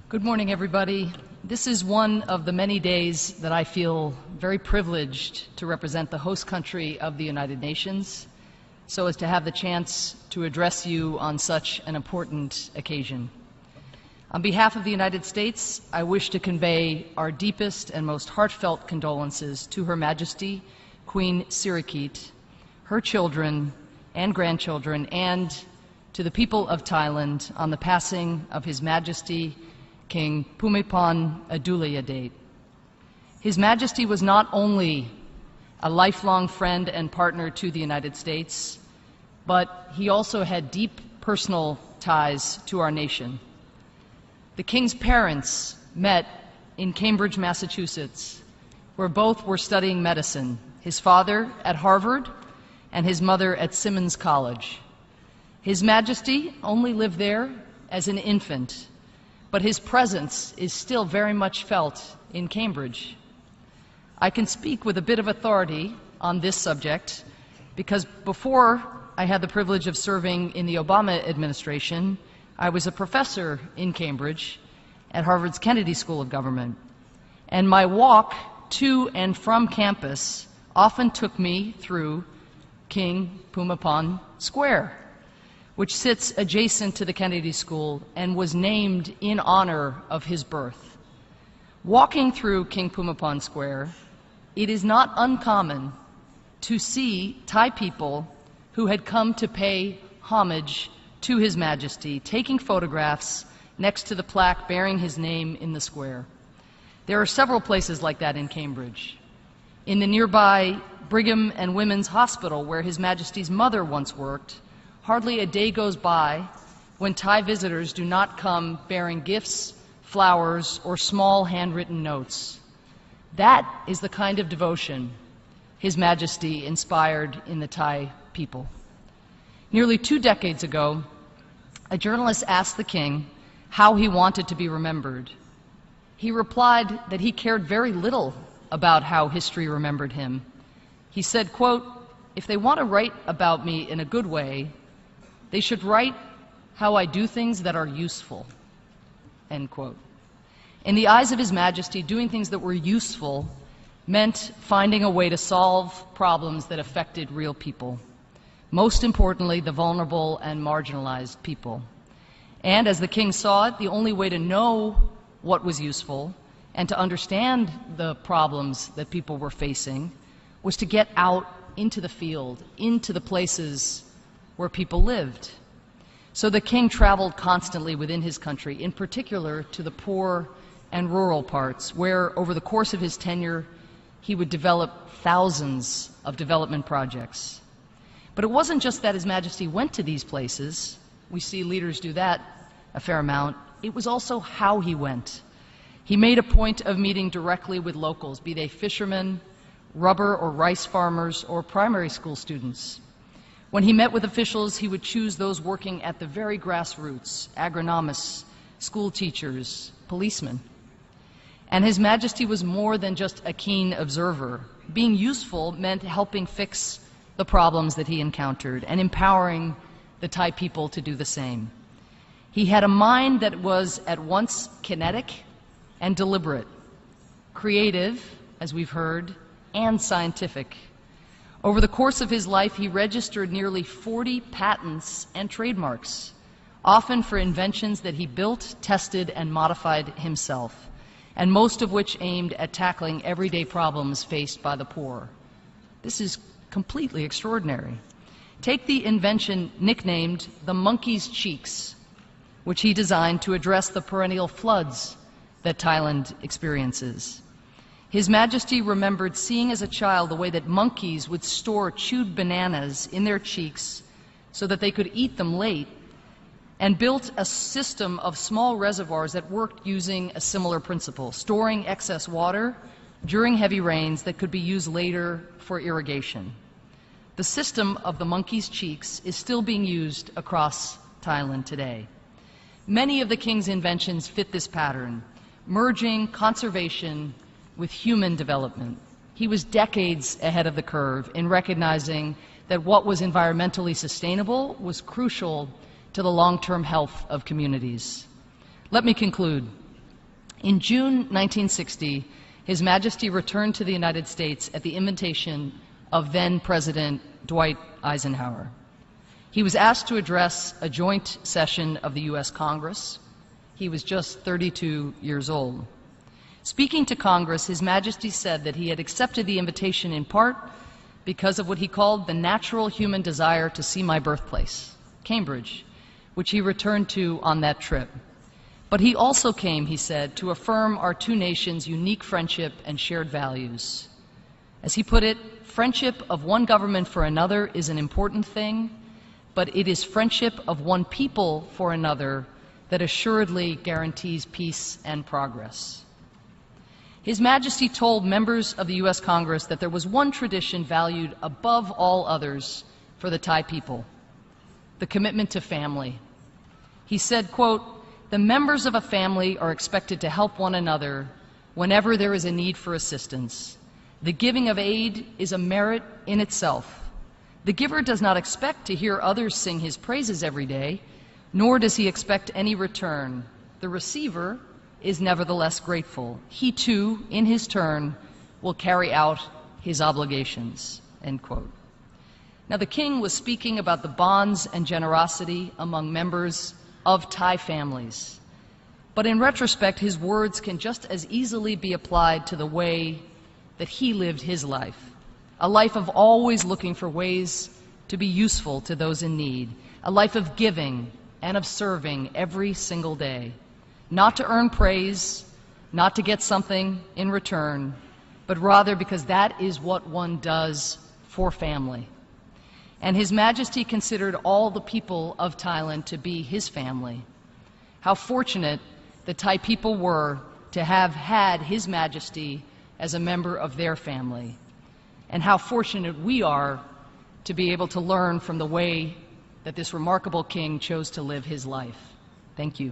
Good morning, everybody. This is one of the many days that I feel very privileged to represent the host country of the United Nations, so as to have the chance to address you on such an important occasion. On behalf of the United States, I wish to convey our deepest and most heartfelt condolences to Her Majesty, Queen Sirikit, her children and grandchildren, and to the people of Thailand on the passing of His Majesty, King Bhumibol Adulyadej. His Majesty was not only a lifelong friend and partner to the United States, but he also had deep personal ties to our nation. The King's parents met in Cambridge, Massachusetts, where both were studying medicine, his father at Harvard and his mother at Simmons College. His Majesty only lived there as an infant, but his presence is still very much felt in Cambridge. I can speak with a bit of authority on this subject because before I had the privilege of serving in the Obama administration, I was a professor in Cambridge at Harvard's Kennedy School of Government. And my walk to and from campus often took me through King Bhumibol Square, which sits adjacent to the Kennedy School and was named in honor of his birth. Walking through King Bhumibol Square, it is not uncommon to see Thai people who had come to pay homage to His Majesty, taking photographs next to the plaque bearing his name in the square. There are several places like that in Cambridge. In the nearby Brigham and Women's Hospital, where His Majesty's mother once worked, hardly a day goes by when Thai visitors do not come bearing gifts, flowers, or small handwritten notes. That is the kind of devotion His Majesty inspired in the Thai people. Nearly 2 decades ago, a journalist asked the King how he wanted to be remembered. He replied that he cared very little about how history remembered him. He said, quote, "If they want to write about me in a good way, they should write how I do things that are useful," end quote. In the eyes of His Majesty, doing things that were useful meant finding a way to solve problems that affected real people, most importantly, the vulnerable and marginalized people. And as the King saw it, the only way to know what was useful and to understand the problems that people were facing was to get out into the field, into the places where people lived. So the King traveled constantly within his country, in particular to the poor and rural parts, where over the course of his tenure he would develop thousands of development projects. But it wasn't just that His Majesty went to these places. We see leaders do that a fair amount. It was also how he went. He made a point of meeting directly with locals, be they fishermen, rubber or rice farmers, or primary school students. When he met with officials, he would choose those working at the very grassroots, agronomists, school teachers, policemen. And His Majesty was more than just a keen observer. Being useful meant helping fix the problems that he encountered and empowering the Thai people to do the same. He had a mind that was at once kinetic and deliberate, creative, as we've heard, and scientific. Over the course of his life, he registered nearly 40 patents and trademarks, often for inventions that he built, tested, and modified himself, and most of which aimed at tackling everyday problems faced by the poor. This is completely extraordinary. Take the invention nicknamed the monkey's cheeks, which he designed to address the perennial floods that Thailand experiences. His Majesty remembered seeing as a child the way that monkeys would store chewed bananas in their cheeks so that they could eat them late, and built a system of small reservoirs that worked using a similar principle, storing excess water during heavy rains that could be used later for irrigation. The system of the monkey's cheeks is still being used across Thailand today. Many of the King's inventions fit this pattern, merging conservation with human development. He was decades ahead of the curve in recognizing that what was environmentally sustainable was crucial to the long-term health of communities. Let me conclude. In June 1960, His Majesty returned to the United States at the invitation of then-President Dwight Eisenhower. He was asked to address a joint session of the U.S. Congress. He was just 32 years old. Speaking to Congress, His Majesty said that he had accepted the invitation in part because of what he called the natural human desire to see my birthplace, Cambridge, which he returned to on that trip. But he also came, he said, to affirm our two nations' unique friendship and shared values. As he put it, friendship of one government for another is an important thing, but it is friendship of one people for another that assuredly guarantees peace and progress. His Majesty told members of the U.S. Congress that there was one tradition valued above all others for the Thai people, the commitment to family. He said, quote, "The members of a family are expected to help one another whenever there is a need for assistance. The giving of aid is a merit in itself. The giver does not expect to hear others sing his praises every day, nor does he expect any return. The receiver is nevertheless grateful. He too, in his turn, will carry out his obligations." End quote. Now, the King was speaking about the bonds and generosity among members of Thai families. But in retrospect, his words can just as easily be applied to the way that he lived his life, a life of always looking for ways to be useful to those in need, a life of giving and of serving every single day, not to earn praise, not to get something in return, but rather because that is what one does for family. And His Majesty considered all the people of Thailand to be his family. How fortunate the Thai people were to have had His Majesty as a member of their family, and how fortunate we are to be able to learn from the way that this remarkable king chose to live his life. Thank you.